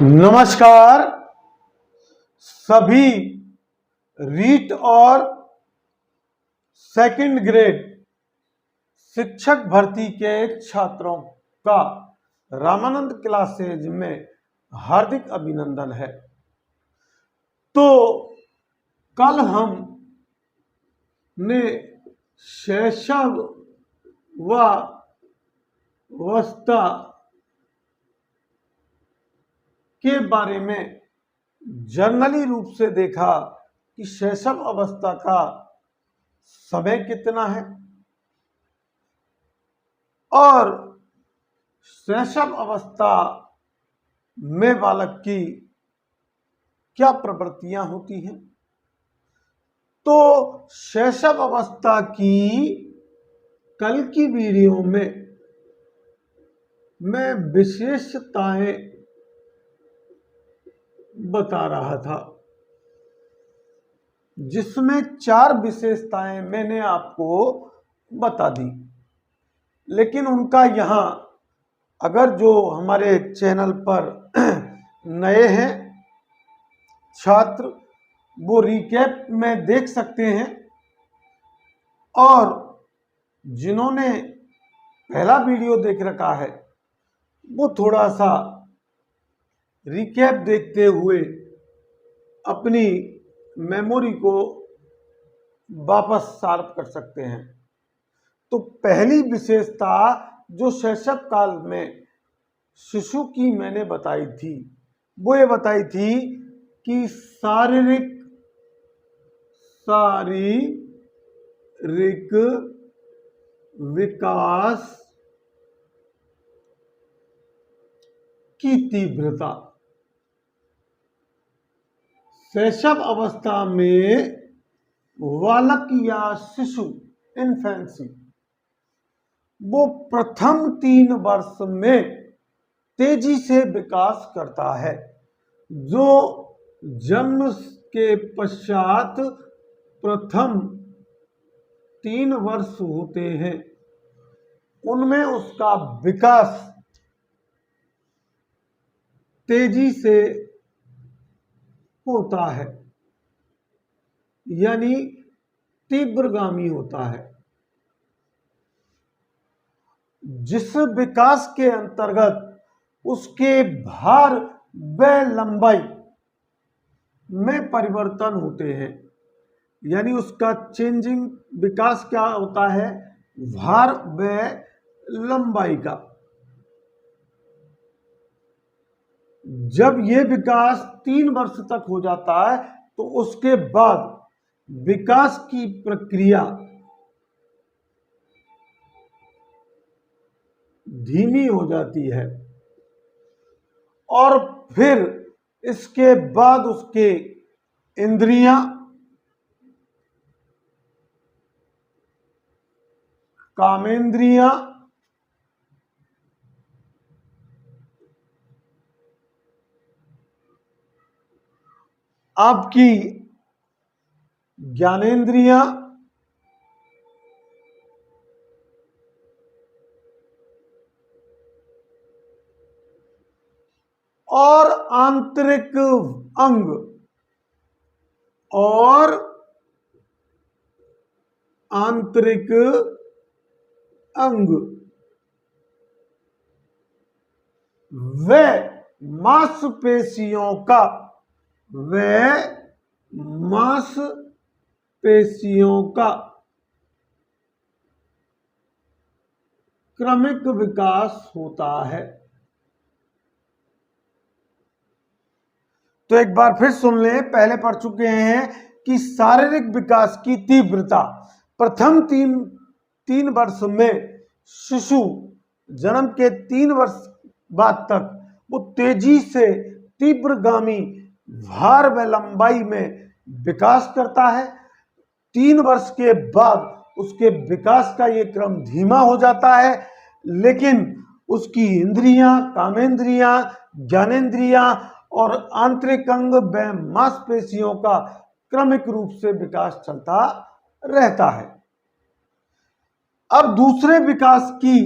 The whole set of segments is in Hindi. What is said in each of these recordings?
नमस्कार सभी रीट और सेकंड ग्रेड शिक्षक भर्ती के छात्रों का रामानंद क्लासेज में हार्दिक अभिनंदन है। तो कल हम ने शैशव व अवस्था के बारे में जर्नली रूप से देखा कि शैशव अवस्था का समय कितना है और शैशव अवस्था में बालक की क्या प्रवृत्तियां होती हैं। तो शैशव अवस्था की कल की वीडियो में मैं विशेषताएं बता रहा था, जिसमें 4 विशेषताएं मैंने आपको बता दी। लेकिन उनका यहाँ अगर जो हमारे चैनल पर नए हैं छात्र, वो रिकैप में देख सकते हैं, और जिन्होंने पहला वीडियो देख रखा है वो थोड़ा सा रिकैप देखते हुए अपनी मेमोरी को वापस शार्प कर सकते हैं। तो पहली विशेषता जो शैशव काल में शिशु की मैंने बताई थी, वो ये बताई थी कि शारीरिक विकास की तीव्रता। शैशव अवस्था में बालक या शिशु इन्फेंसी वो प्रथम 3 वर्ष में तेजी से विकास करता है। जो जन्म के पश्चात प्रथम 3 वर्ष होते हैं, उनमें उसका विकास तेजी से होता है, यानी तीव्रगामी होता है। जिस विकास के अंतर्गत उसके भार व लंबाई में परिवर्तन होते हैं, यानी उसका चेंजिंग विकास क्या होता है, भार व लंबाई का। जब ये विकास 3 वर्ष तक हो जाता है तो उसके बाद विकास की प्रक्रिया धीमी हो जाती है, और फिर इसके बाद उसके इंद्रियां, कामेंद्रियां, आपकी ज्ञानेंद्रियां, और आंतरिक अंग व मांसपेशियों का क्रमिक विकास होता है। तो एक बार फिर सुन लें, पहले पढ़ चुके हैं कि शारीरिक विकास की तीव्रता प्रथम 3 वर्ष में शिशु जन्म के 3 वर्ष बाद तक वो तेजी से तीव्रगामी भार व लंबाई में विकास करता है। 3 वर्ष के बाद उसके विकास का ये क्रम धीमा हो जाता है, लेकिन उसकी इंद्रियां, कामेंद्रियां, ज्ञानेंद्रियां और आंतरिक अंग व मांसपेशियों का क्रमिक रूप से विकास चलता रहता है। अब दूसरे विकास की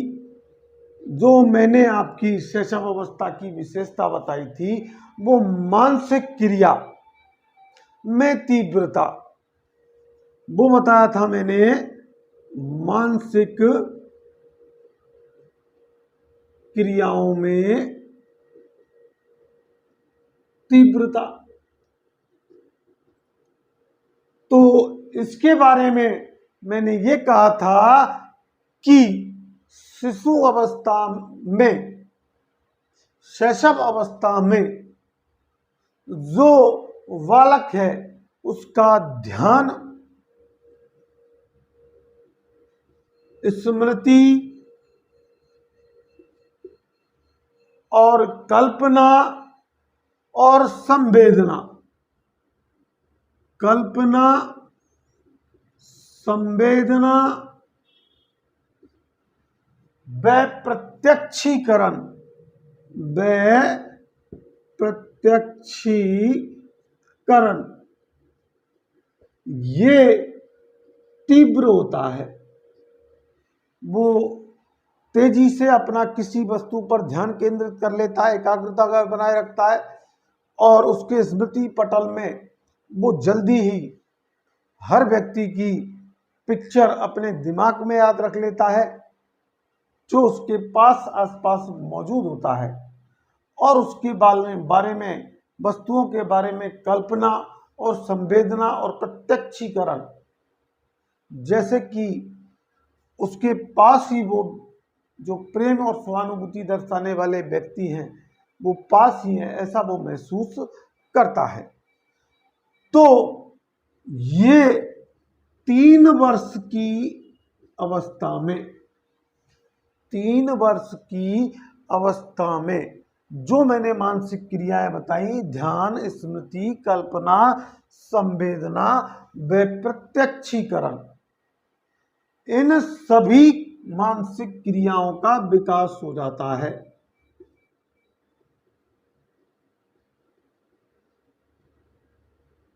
जो मैंने आपकी शैशव अवस्था की विशेषता बताई थी, वो मानसिक क्रिया में तीव्रता, वो बताया था मैंने, मानसिक क्रियाओं में तीव्रता। तो इसके बारे में मैंने ये कहा था कि शिशु अवस्था में, शैशव अवस्था में जो बालक है उसका ध्यान, स्मृति और कल्पना और संवेदना, कल्पना, संवेदना व प्रत्यक्षीकरण, व प्रत्यक्षीकरण ये तीव्र होता है। वो तेजी से अपना किसी वस्तु पर ध्यान केंद्रित कर लेता है, एकाग्रता का बनाए रखता है, और उसके स्मृति पटल में वो जल्दी ही हर व्यक्ति की पिक्चर अपने दिमाग में याद रख लेता है जो उसके पास आसपास मौजूद होता है, और उसके बारे में, वस्तुओं के बारे में कल्पना और संवेदना और प्रत्यक्षीकरण, जैसे कि उसके पास ही वो जो प्रेम और सहानुभूति दर्शाने वाले व्यक्ति हैं वो पास ही हैं, ऐसा वो महसूस करता है। तो ये 3 वर्ष की अवस्था में, 3 वर्ष की अवस्था में जो मैंने मानसिक क्रियाएं बताई, ध्यान, स्मृति, कल्पना, संवेदना व प्रत्यक्षीकरण, इन सभी मानसिक क्रियाओं का विकास हो जाता है।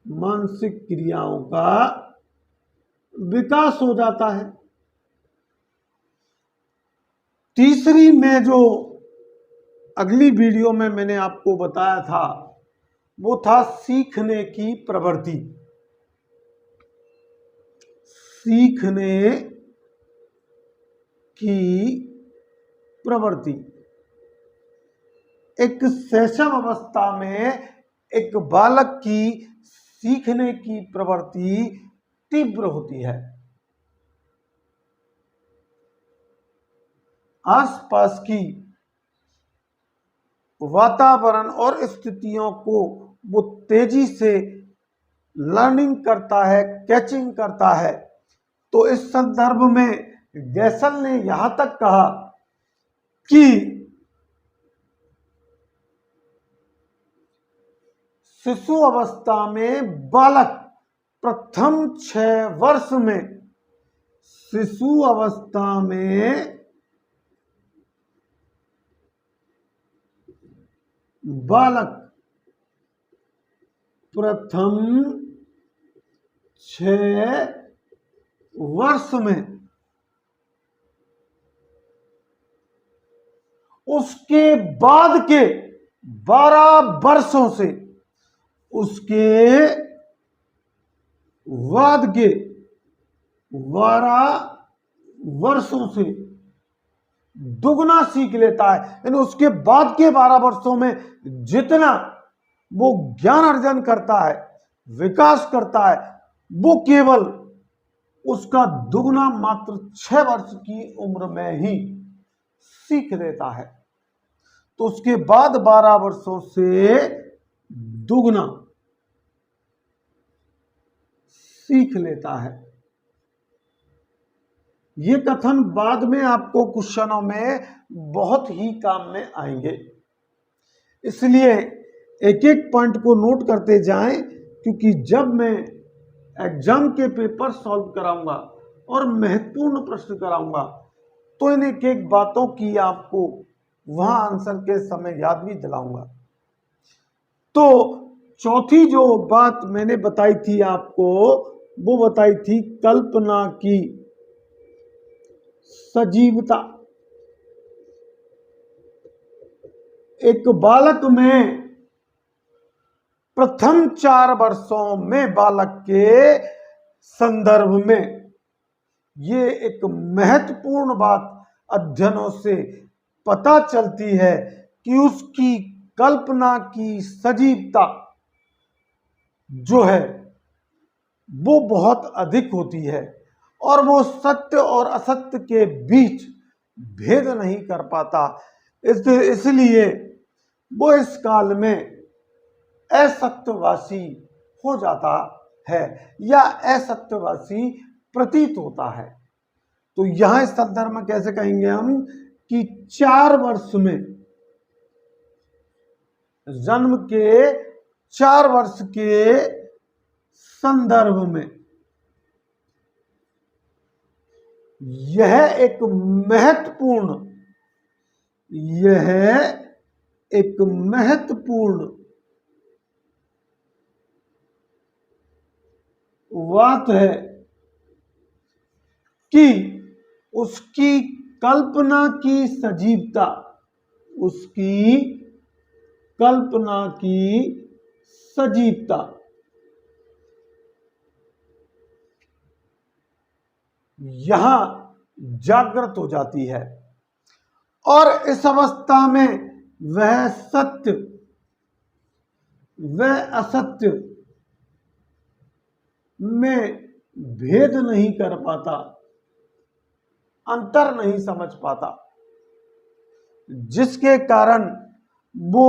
मानसिक क्रियाओं का विकास हो जाता है। तीसरी में जो अगली वीडियो में मैंने आपको बताया था वो था सीखने की प्रवृत्ति। सीखने की प्रवृत्ति, एक शैशव अवस्था में एक बालक की सीखने की प्रवृत्ति तीव्र होती है। आसपास की वातावरण और स्थितियों को वो तेजी से लर्निंग करता है, कैचिंग करता है। तो इस संदर्भ में गैसल ने यहां तक कहा कि शिशु अवस्था में बालक प्रथम 6 वर्ष में, शिशु अवस्था में बालक प्रथम 6 वर्ष में उसके बाद के 12 वर्षों से, उसके बाद के 12 वर्षों से दुगना सीख लेता है। यानी उसके बाद के 12 वर्षों में जितना वो ज्ञान अर्जन करता है, विकास करता है, वो केवल उसका दुगना मात्र 6 वर्ष की उम्र में ही सीख लेता है। तो उसके बाद 12 वर्षों से दुगना सीख लेता है। ये कथन बाद में आपको क्वेश्चनों में बहुत ही काम में आएंगे, इसलिए एक एक पॉइंट को नोट करते जाएं, क्योंकि जब मैं एग्जाम के पेपर सॉल्व कराऊंगा और महत्वपूर्ण प्रश्न कराऊंगा तो इन एक एक बातों की आपको वहां आंसर के समय याद भी दिलाऊंगा। तो चौथी जो बात मैंने बताई थी आपको, वो बताई थी कल्पना की सजीवता। एक बालक में प्रथम 4 वर्षों में बालक के संदर्भ में ये एक महत्वपूर्ण बात अध्ययनों से पता चलती है कि उसकी कल्पना की सजीवता जो है वो बहुत अधिक होती है और वो सत्य और असत्य के बीच भेद नहीं कर पाता। इसलिए वो इस काल में असत्यवासी हो जाता है या असत्यवासी प्रतीत होता है। तो यहां इस संदर्भ में कैसे कहेंगे हम कि 4 वर्ष में, जन्म के 4 वर्ष के संदर्भ में यह एक महत्वपूर्ण बात है कि उसकी कल्पना की सजीवता, यहां जागृत हो जाती है और इस अवस्था में वह सत्य वह असत्य में भेद नहीं कर पाता, अंतर नहीं समझ पाता, जिसके कारण वो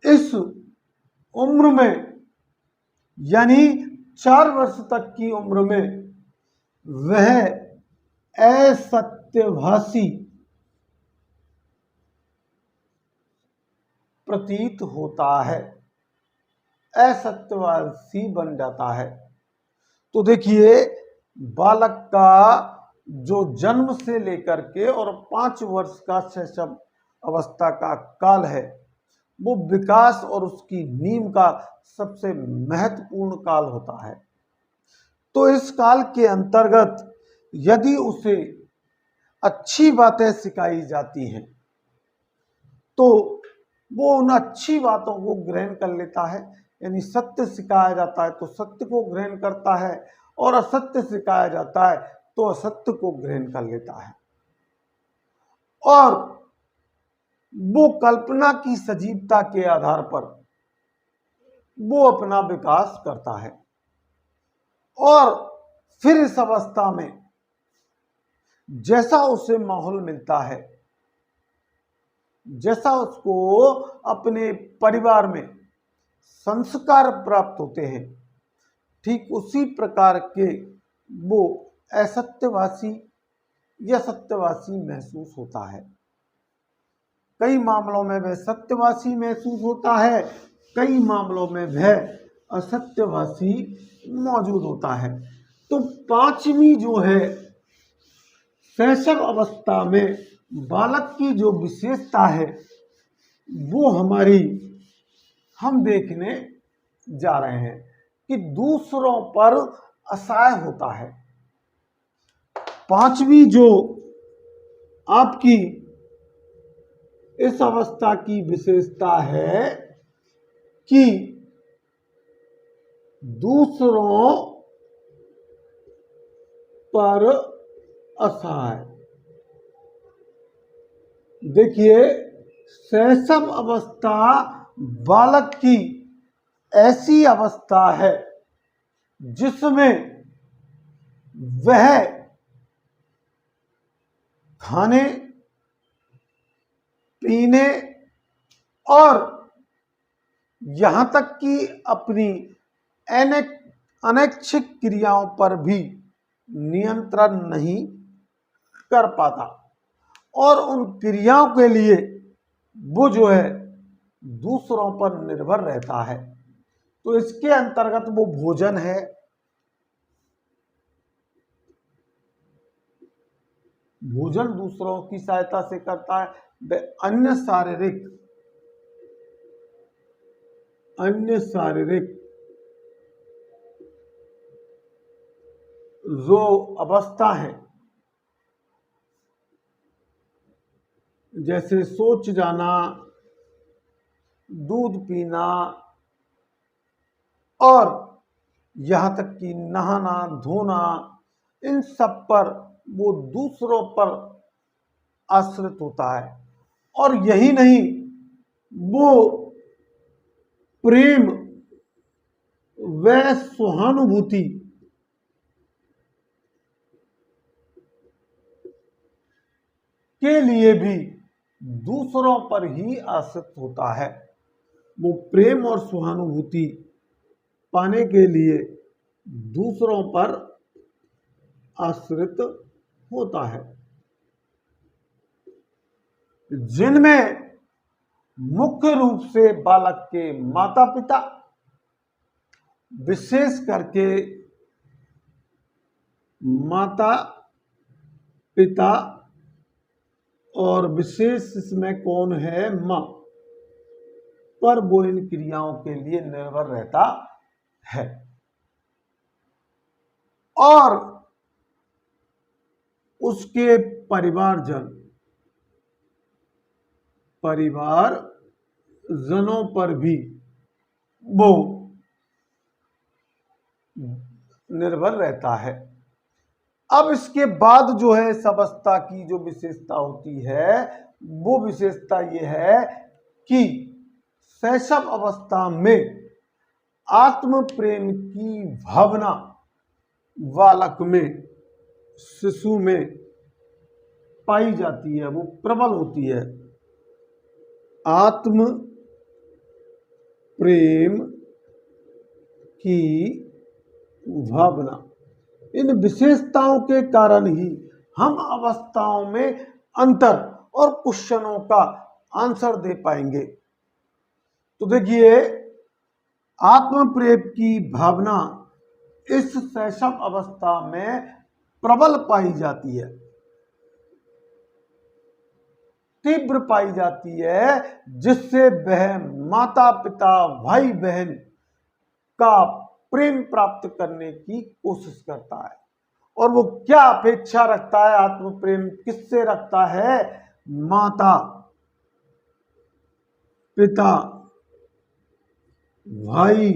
इस उम्र में यानी 4 वर्ष तक की उम्र में वह असत्यभाषी प्रतीत होता है, असत्यवासी बन जाता है। तो देखिए, बालक का जो जन्म से लेकर के और 5 वर्ष का शैशव अवस्था का काल है वो विकास और उसकी नींव का सबसे महत्वपूर्ण काल होता है। तो इस काल के अंतर्गत यदि उसे अच्छी बातें सिखाई जाती हैं तो वो उन अच्छी बातों को ग्रहण कर लेता है, यानी सत्य सिखाया जाता है तो सत्य को ग्रहण करता है और असत्य सिखाया जाता है तो असत्य को ग्रहण कर लेता है और वो कल्पना की सजीवता के आधार पर वो अपना विकास करता है और फिर इस अवस्था में जैसा उसे माहौल मिलता है, जैसा उसको अपने परिवार में संस्कार प्राप्त होते हैं, ठीक उसी प्रकार के वो असत्यवासी या सत्यवासी महसूस होता है। कई मामलों में वह सत्यवासी महसूस होता है, कई मामलों में वह असत्यवासी मौजूद होता है। तो 5वीं जो है शैशव अवस्था में बालक की जो विशेषता है वो हम देखने जा रहे हैं कि दूसरों पर असहाय होता है। 5वीं जो आपकी इस अवस्था की विशेषता है कि दूसरों पर असहाय। देखिए, शैशव अवस्था बालक की ऐसी अवस्था है जिसमें वह खाने पीने और यहां तक कि अपनी अनैच्छिक क्रियाओं पर भी नियंत्रण नहीं कर पाता और उन क्रियाओं के लिए वो जो है दूसरों पर निर्भर रहता है। तो इसके अंतर्गत वो भोजन है, भोजन दूसरों की सहायता से करता है, अन्य शारीरिक जो अवस्था है जैसे सोच जाना, दूध पीना और यहाँ तक कि नहाना धोना, इन सब पर वो दूसरों पर आश्रित होता है। और यही नहीं, वो प्रेम व सहानुभूति के लिए भी दूसरों पर ही आश्रित होता है। वो प्रेम और सहानुभूति पाने के लिए दूसरों पर आश्रित होता है, जिनमें मुख्य रूप से बालक के माता पिता, विशेष करके माता पिता, और विशेष इसमें कौन है, मां, पर वो इन क्रियाओं के लिए निर्भर रहता है। और उसके परिवारजनों पर भी वो निर्भर रहता है। अब इसके बाद जो है इस अवस्था की जो विशेषता होती है, वो विशेषता ये है कि शैशव अवस्था में आत्म प्रेम की भावना बालक में, शिशु में पाई जाती है, वो प्रबल होती है। आत्म प्रेम की भावना, इन विशेषताओं के कारण ही हम अवस्थाओं में अंतर और क्वेश्चनों का आंसर दे पाएंगे। तो देखिए, आत्म प्रेम की भावना इस शैशव अवस्था में प्रबल पाई जाती है, तीव्र पाई जाती है, जिससे वह माता पिता भाई बहन का प्रेम प्राप्त करने की कोशिश करता है। और वो क्या अपेक्षा रखता है, आत्म प्रेम किससे रखता है, माता पिता भाई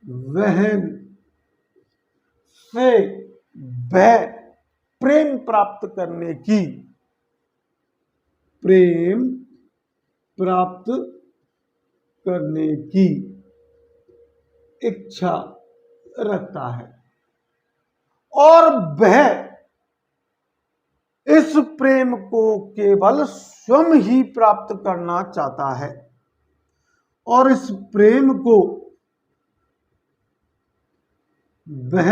बहन से वह प्रेम प्राप्त करने की इच्छा रखता है। और वह इस प्रेम को केवल स्वयं ही प्राप्त करना चाहता है, और इस प्रेम को वह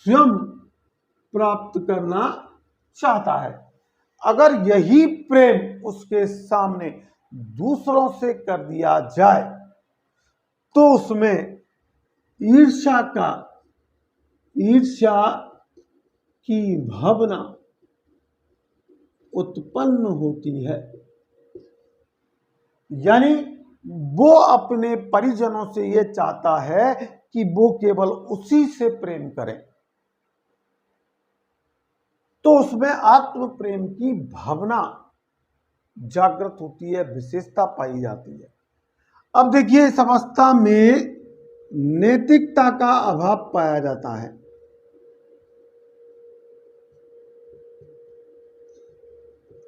स्वयं प्राप्त करना चाहता है। अगर यही प्रेम उसके सामने दूसरों से कर दिया जाए तो उसमें ईर्ष्या की भावना उत्पन्न होती है। यानी वो अपने परिजनों से ये चाहता है कि वो केवल उसी से प्रेम करें, तो उसमें आत्म प्रेम की भावना जागृत होती है, विशेषता पाई जाती है। अब देखिए, इस अवस्था में नैतिकता का अभाव पाया जाता है।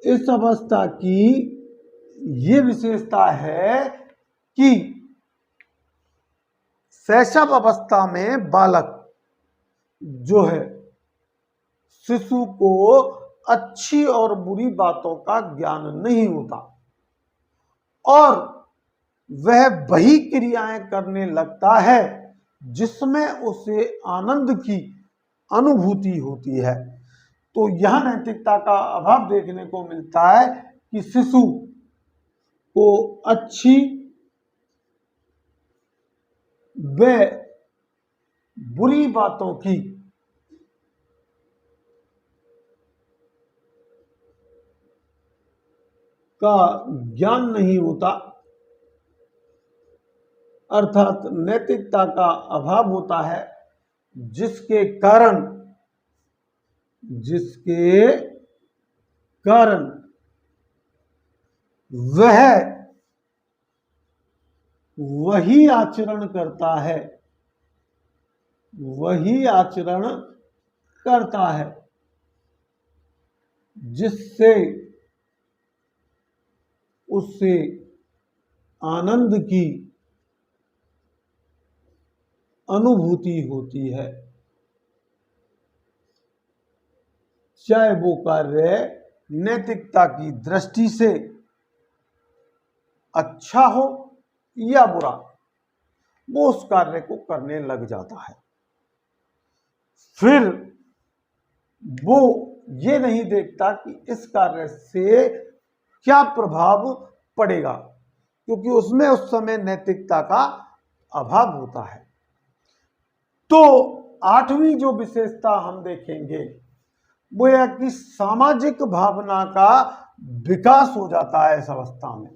इस अवस्था की ये विशेषता है कि शैशव अवस्था में बालक जो है, शिशु को अच्छी और बुरी बातों का ज्ञान नहीं होता, और वह वही क्रियाएं करने लगता है जिसमें उसे आनंद की अनुभूति होती है। तो यह नैतिकता का अभाव देखने को मिलता है कि शिशु को अच्छी व बुरी बातों की का ज्ञान नहीं होता, अर्थात नैतिकता का अभाव होता है, जिसके कारण वह वही आचरण करता है, वही आचरण करता है जिससे उससे आनंद की अनुभूति होती है, चाहे वो कार्य नैतिकता की दृष्टि से अच्छा हो या बुरा, वो उस कार्य को करने लग जाता है। फिर वो ये नहीं देखता कि इस कार्य से क्या प्रभाव पड़ेगा, क्योंकि उसमें उस समय नैतिकता का अभाव होता है। तो आठवीं जो विशेषता हम देखेंगे वो यह कि सामाजिक भावना का विकास हो जाता है इस अवस्था में।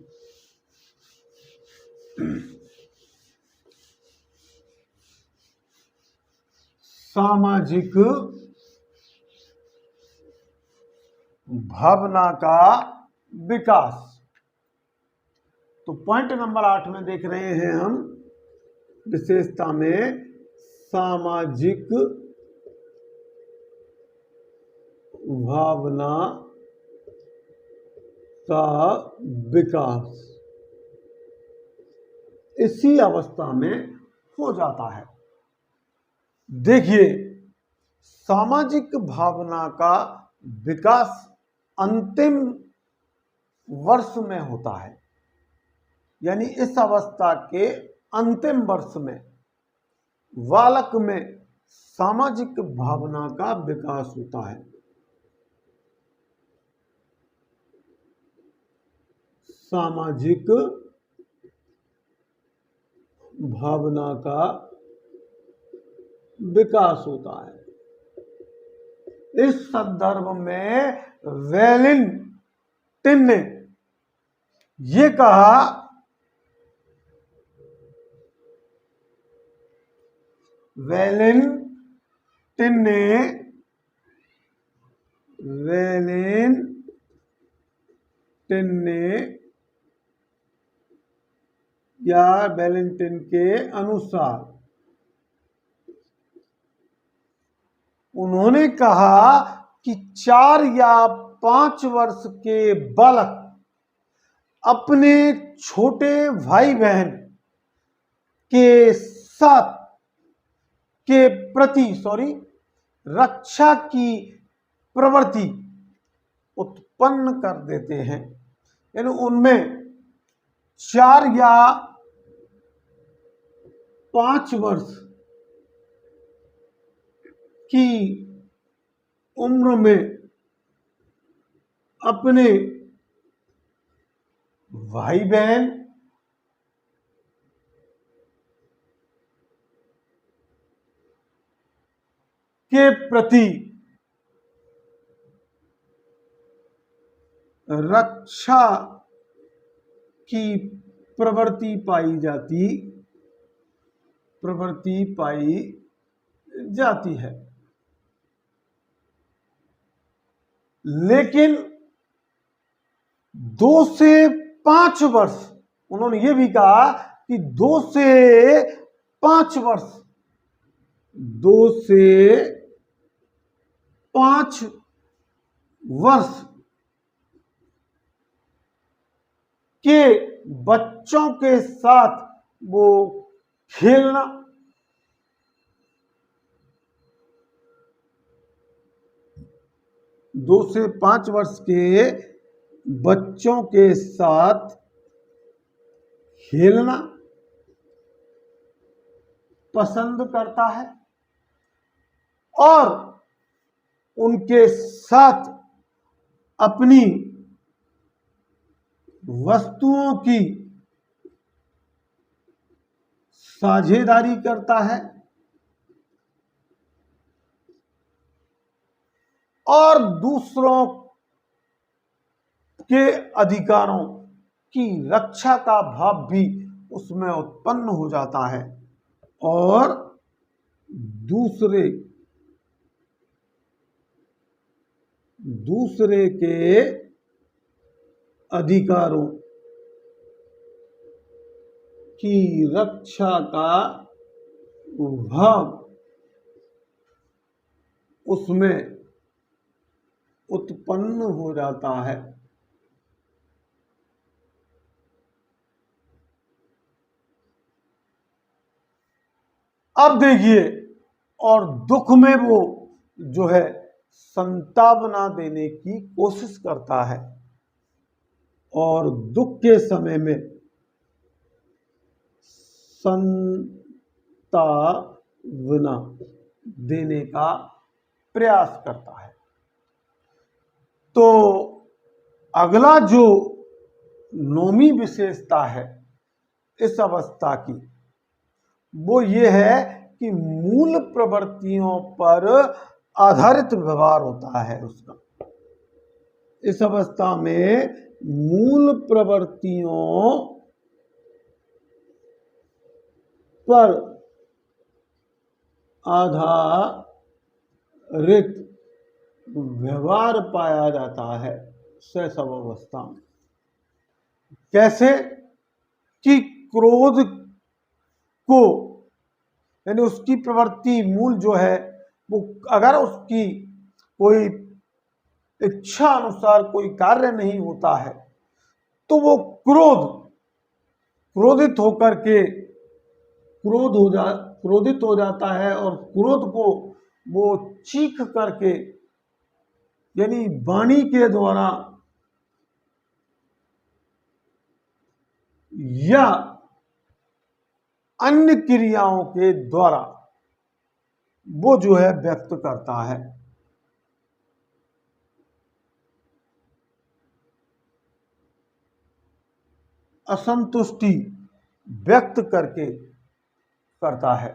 सामाजिक भावना का विकास, तो पॉइंट नंबर 8 में देख रहे हैं हम विशेषता में सामाजिक भावना का विकास इसी अवस्था में हो जाता है। देखिए, सामाजिक भावना का विकास अंतिम वर्ष में होता है, यानी इस अवस्था के अंतिम वर्ष में बालक में सामाजिक भावना का विकास होता है। सामाजिक भावना का विकास होता है। इस संदर्भ में वेलिंगटन ने ये कहा वेलिंगटन के अनुसार उन्होंने कहा कि 4 या 5 वर्ष के बालक अपने छोटे भाई बहन के साथ के प्रति रक्षा की प्रवृत्ति उत्पन्न कर देते हैं, यानी उनमें 4 या 5 वर्ष की उम्र में अपने भाई बहन के प्रति रक्षा की प्रवृत्ति पाई जाती है। लेकिन 2 से 5 वर्ष, उन्होंने ये भी कहा कि 2 से 5 वर्ष के बच्चों के साथ वो खेलना, 2 से 5 वर्ष के बच्चों के साथ खेलना पसंद करता है और उनके साथ अपनी वस्तुओं की साझेदारी करता है और दूसरों के अधिकारों की रक्षा का भाव भी उसमें उत्पन्न हो जाता है और दूसरे के अधिकारों की रक्षा का भाव उसमें उत्पन्न हो जाता है। अब देखिए, और दुख में वो जो है संतावना देने की कोशिश करता है, और दुख के समय में संतावना देने का प्रयास करता है। तो अगला जो नौवीं विशेषता है इस अवस्था की, वो ये है कि मूल प्रवृत्तियों पर आधारित व्यवहार होता है उसका। इस अवस्था में मूल प्रवृत्तियों पर आधारित व्यवहार पाया जाता है शैशव अवस्था में। कैसे कि क्रोध को, यानी उसकी प्रवृत्ति मूल जो है वो, अगर उसकी कोई इच्छा अनुसार कोई कार्य नहीं होता है तो वो क्रोधित होकर के क्रोधित हो जाता है, और क्रोध को वो चीख करके, यानी वाणी के द्वारा या अन्य क्रियाओं के द्वारा वो जो है व्यक्त करता है। असंतुष्टि व्यक्त करके करता है,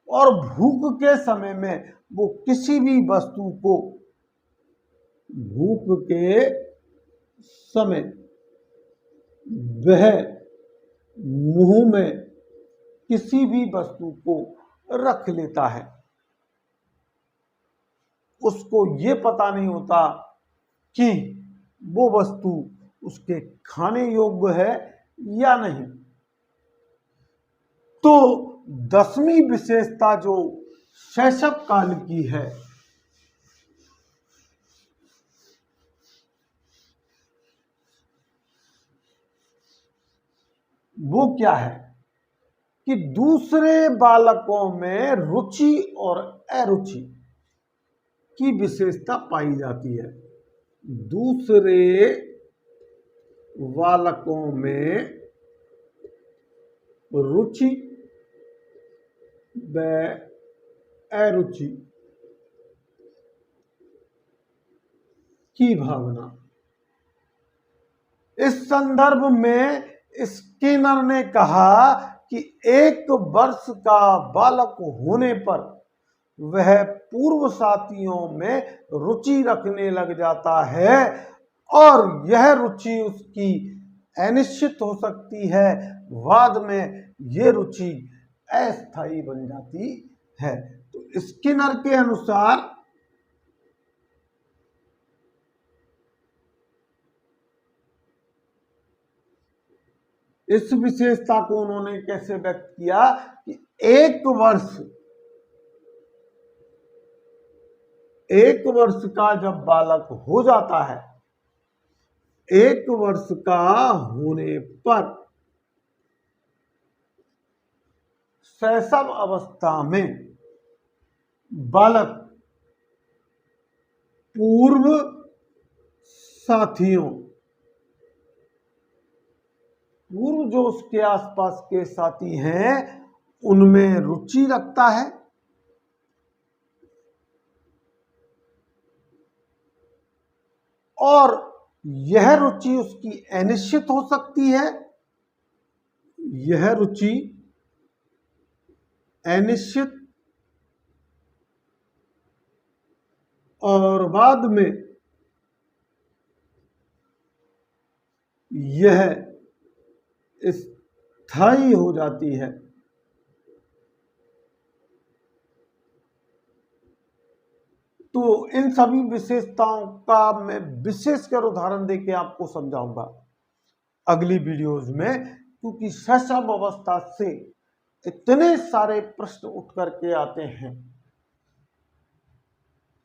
और भूख के समय में वो किसी भी वस्तु को, भूख के समय वह मुंह में किसी भी वस्तु को रख लेता है। उसको ये पता नहीं होता कि वो वस्तु उसके खाने योग्य है या नहीं। तो 10वीं विशेषता जो शैशव काल की है, वो क्या है कि दूसरे बालकों में रुचि और अरुचि की विशेषता पाई जाती है। दूसरे बालकों में रुचि व अरुचि की भावना। इस संदर्भ में स्किनर ने कहा कि 1 वर्ष का बालक होने पर वह पूर्व साथियों में रुचि रखने लग जाता है, और यह रुचि उसकी अनिश्चित हो सकती है, बाद में ये रुचि अस्थायी बन जाती है। तो स्किनर के अनुसार इस विशेषता को उन्होंने कैसे व्यक्त किया कि 1 वर्ष का जब बालक हो जाता है, 1 वर्ष का होने पर शैशव अवस्था में बालक पूर्व जो उसके आसपास के साथी हैं उनमें रुचि रखता है, और यह रुचि उसकी अनिश्चित हो सकती है। यह रुचि अनिश्चित, और बाद में यह स्थायी हो जाती है। तो इन सभी विशेषताओं का मैं विशेषकर उदाहरण देके आपको समझाऊंगा अगली वीडियोज में क्योंकि शैशव अवस्था से इतने सारे प्रश्न उठ करके आते हैं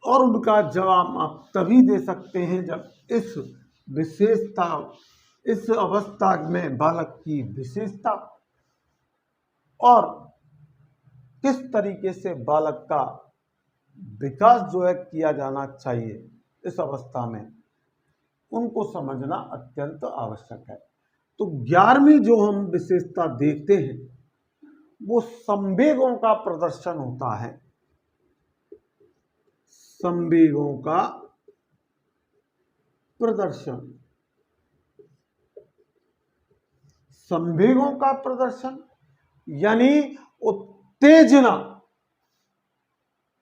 और उनका जवाब आप तभी दे सकते हैं जब इस विशेषता, इस अवस्था में बालक की विशेषता और किस तरीके से बालक का विकास जो है किया जाना चाहिए इस अवस्था में, उनको समझना अत्यंत आवश्यक है। तो 11वीं जो हम विशेषता देखते हैं वो संवेगों का प्रदर्शन होता है। संवेगों का प्रदर्शन, संवेगों का प्रदर्शन यानी उत्तेजना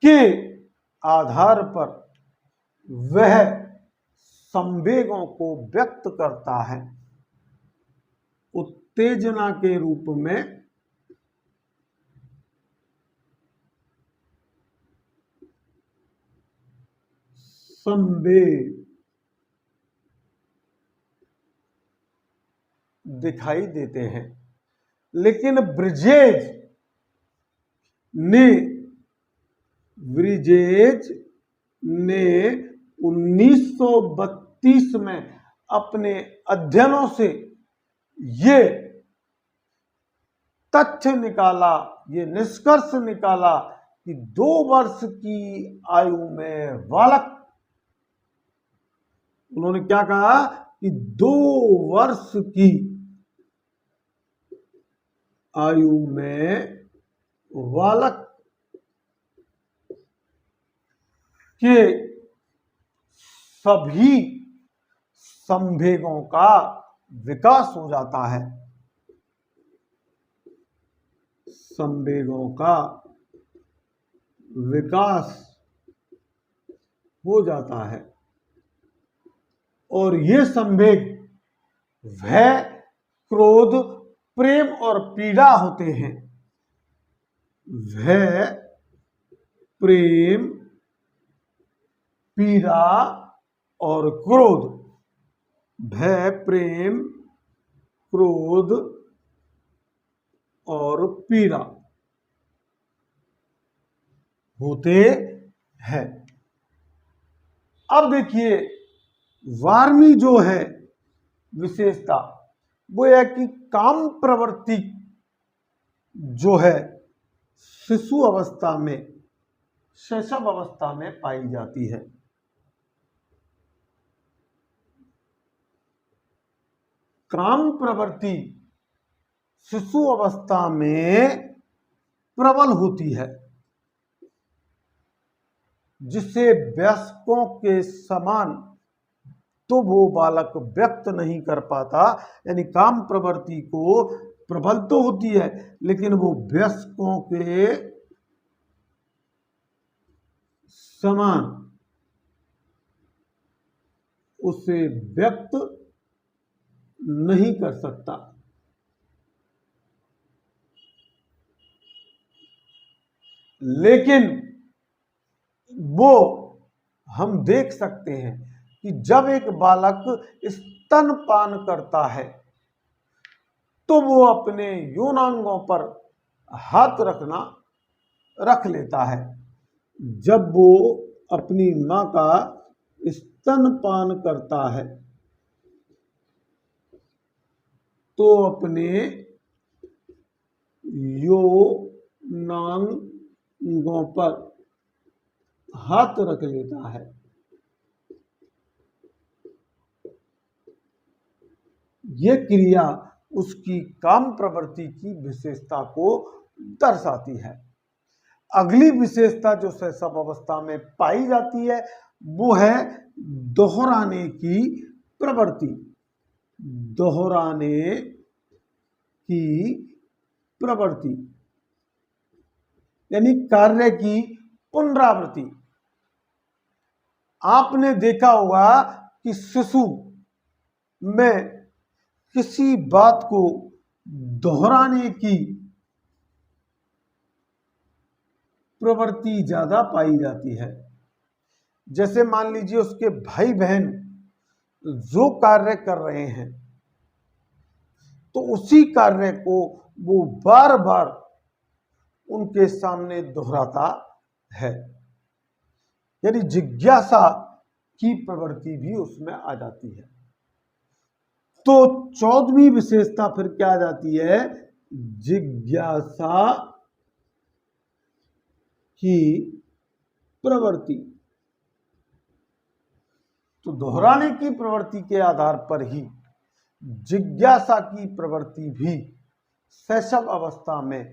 के आधार पर वह संवेगों को व्यक्त करता है। उत्तेजना के रूप में संवेग दिखाई देते हैं। लेकिन ब्रिजेज ने 1932 में अपने अध्ययनों से ये तथ्य निकाला, ये निष्कर्ष निकाला कि 2 वर्ष की आयु में बालक, उन्होंने क्या कहा कि 2 वर्ष की आयु में बालक के सभी संवेगों का विकास हो जाता है। संवेगों का विकास हो जाता है और ये संवेग भय, क्रोध, प्रेम और पीड़ा होते हैं। भय, प्रेम, पीड़ा और क्रोध, भय, प्रेम, क्रोध और पीड़ा होते हैं। अब देखिए 12वीं जो है विशेषता वो है कि काम प्रवृत्ति जो है शिशु अवस्था में, शैशव अवस्था में पाई जाती है। काम प्रवृत्ति शिशु अवस्था में प्रबल होती है, जिसे वयस्कों के समान तो वो बालक व्यक्त नहीं कर पाता। यानी काम प्रवृत्ति को प्रबल तो होती है लेकिन वो वयस्कों के समान उसे व्यक्त नहीं कर सकता। लेकिन वो हम देख सकते हैं कि जब एक बालक स्तनपान करता है तो वो अपने यौनांगों पर हाथ रख लेता है। जब वो अपनी मां का स्तनपान करता है तो अपने यौनांगों पर हाथ रख लेता है। ये क्रिया उसकी काम प्रवृत्ति की विशेषता को दर्शाती है। अगली विशेषता जो शैशव अवस्था में पाई जाती है वो है दोहराने की प्रवृत्ति। दोहराने की प्रवृत्ति यानी कार्य की पुनरावृत्ति। आपने देखा होगा कि शिशु में किसी बात को दोहराने की प्रवृत्ति ज्यादा पाई जाती है। जैसे मान लीजिए उसके भाई बहन जो कार्य कर रहे हैं तो उसी कार्य को वो बार बार उनके सामने दोहराता है, यानी जिज्ञासा की प्रवृत्ति भी उसमें आ जाती है। तो 14वीं विशेषता फिर क्या आ जाती है? जिज्ञासा की प्रवृत्ति। तो दोहराने की प्रवृत्ति के आधार पर ही जिज्ञासा की प्रवृत्ति भी शैशव अवस्था में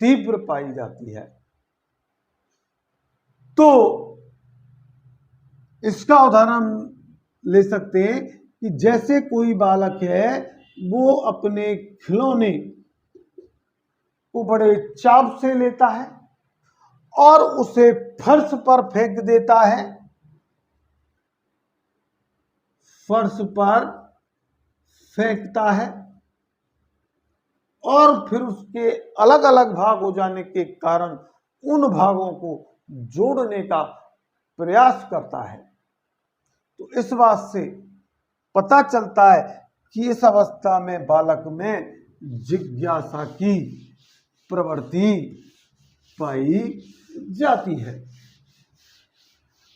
तीव्र पाई जाती है। तो इसका उदाहरण ले सकते हैं कि जैसे कोई बालक है, वो अपने खिलौने को बड़े चाव से लेता है और उसे फर्श पर फेंक देता है, फर्श पर फेंकता है और फिर उसके अलग अलग भाग हो जाने के कारण उन भागों को जोड़ने का प्रयास करता है। तो इस बात से पता चलता है कि इस अवस्था में बालक में जिज्ञासा की प्रवृत्ति पाई जाती है।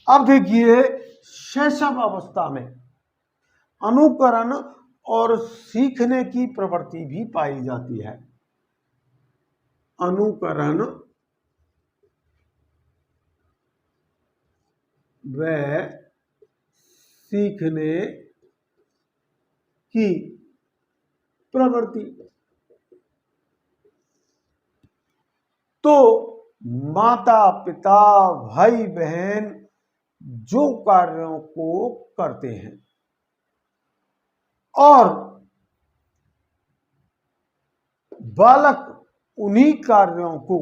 अब देखिए, शैशव अवस्था में अनुकरण और सीखने की प्रवृत्ति भी पाई जाती है। अनुकरण व सीखने की प्रवृत्ति। तो माता पिता भाई बहन जो कार्यों को करते हैं और बालक उन्हीं कार्यों को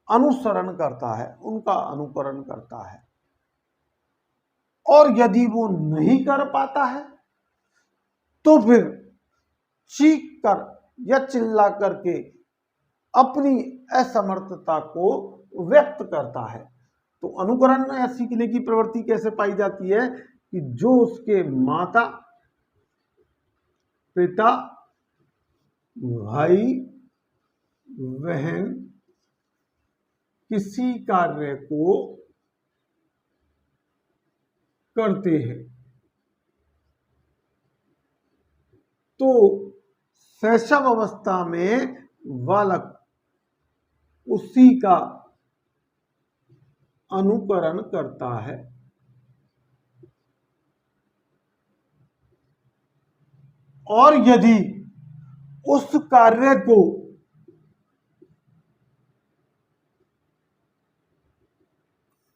अनुसरण करता है, उनका अनुकरण करता है, और यदि वो नहीं कर पाता है तो फिर चीख कर या चिल्ला करके अपनी असमर्थता को व्यक्त करता है। तो अनुकरण या सीखने की प्रवृत्ति कैसे पाई जाती है कि जो उसके माता पिता भाई बहन किसी कार्य को करते हैं तो शैशव अवस्था में बालक उसी का अनुकरण करता है। और यदि उस कार्य को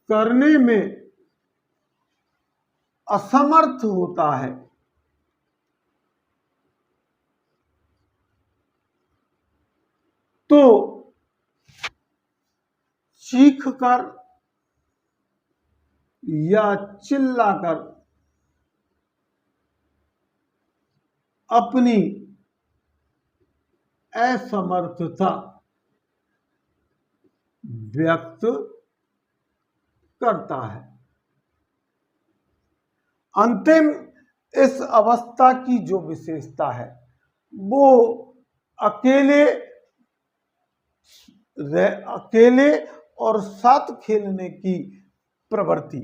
करने में असमर्थ होता है तो चीख कर या चिल्लाकर अपनी असमर्थता व्यक्त करता है। अंतिम इस अवस्था की जो विशेषता है वो अकेले और साथ खेलने की प्रवृत्ति।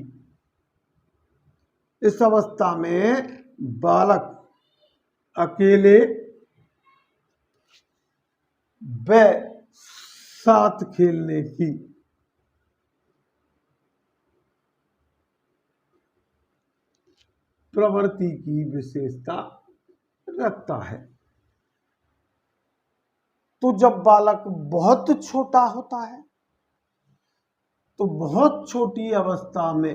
इस अवस्था में बालक अकेले व साथ खेलने की प्रवृत्ति की विशेषता रखता है। तो जब बालक बहुत छोटा होता है तो बहुत छोटी अवस्था में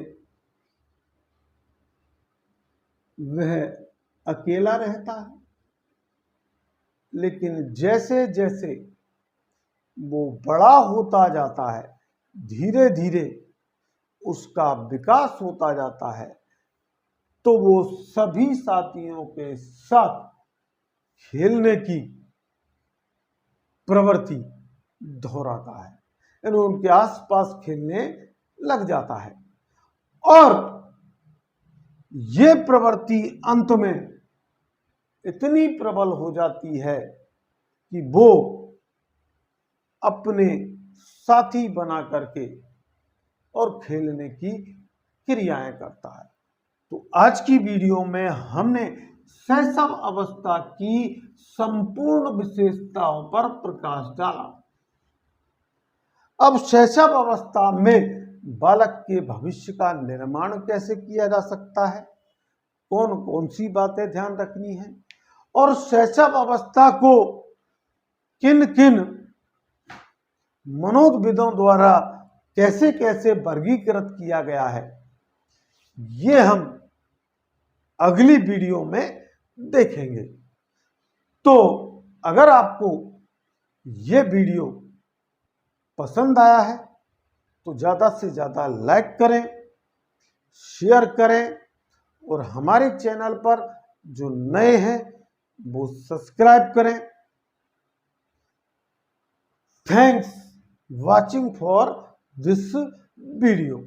वह अकेला रहता है, लेकिन जैसे जैसे वो बड़ा होता जाता है, धीरे धीरे उसका विकास होता जाता है, तो वो सभी साथियों के साथ खेलने की प्रवृत्ति दोहराता है, यानी उनके आसपास खेलने लग जाता है। और ये प्रवृत्ति अंत में इतनी प्रबल हो जाती है कि वो अपने साथी बना करके और खेलने की क्रियाएं करता है। तो आज की वीडियो में हमने शैशव अवस्था की संपूर्ण विशेषताओं पर प्रकाश डाला। अब शैशव अवस्था में बालक के भविष्य का निर्माण कैसे किया जा सकता है, कौन कौन सी बातें ध्यान रखनी है, और शैशव अवस्था को किन किन मनोविदों द्वारा कैसे कैसे वर्गीकृत किया गया है, ये हम अगली वीडियो में देखेंगे। तो अगर आपको ये वीडियो पसंद आया है तो ज़्यादा से ज़्यादा लाइक करें, शेयर करें, और हमारे चैनल पर जो नए हैं वो सब्सक्राइब करें। Thanks watching for this video.